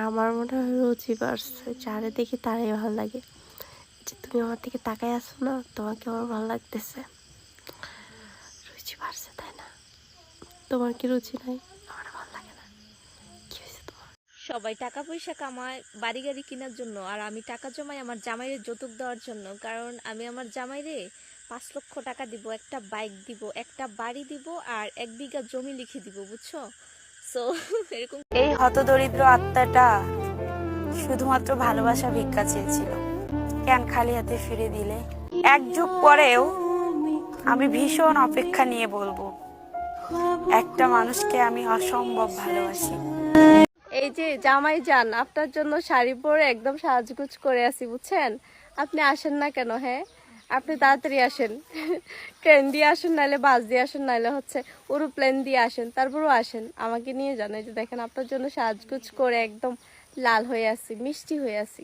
আমার মনে হয় রুচি বাড়ছে, যারে দেখি তারাই ভালো লাগে। যে তুমি আমার দিকে তাকাই আসো না, তোমাকে আমার ভালো লাগতেছে, রুচি বাড়ছে তাই না? তোমার কি রুচি নাই? আমার ভালো লাগে না, কি হয়েছে তোমার? সবাই টাকা পয়সা কামায় বাড়ি গাড়ি কেনার জন্য, আর আমি টাকা জমাই আমার জামাইরে যৌতুক দেওয়ার জন্য। কারণ আমি আমার জামাইরে 5 লক্ষ টাকা দিব, একটা বাইক দিব, একটা বাড়ি দিব, আর 1 বিঘা জমি লিখে দিব, বুঝছো? সো এরকম। এই হতদরিদ্র আত্মাটা শুধুমাত্র ভালোবাসা ভিক্ষা চেয়েছিল, কেন খালি হাতে ফিরে দিলে? এক যুগ পরেও আমি ভীষণ অপেক্ষা নিয়ে বলবো, একটা মানুষকে আমি অসম্ভব ভালোবাসি। এই যে জামাই যান, আপনার জন্য শাড়ি পরে একদম সাজগুজ করে আছি, বুঝছেন? আপনি আসেন না কেন? হ্যাঁ, আপনি তাড়াতাড়ি আসেন। ট্রেন দিয়ে আসেন, নাহলে বাস দিয়ে আসেন, নাহলে হচ্ছে এরোপ্লেন দিয়ে আসেন, তারপরেও আসেন, আমাকে নিয়ে যান। এই যে দেখেন, আপনার জন্য সাজগুজ করে একদম লাল হয়ে আছি, মিষ্টি হয়ে আছি।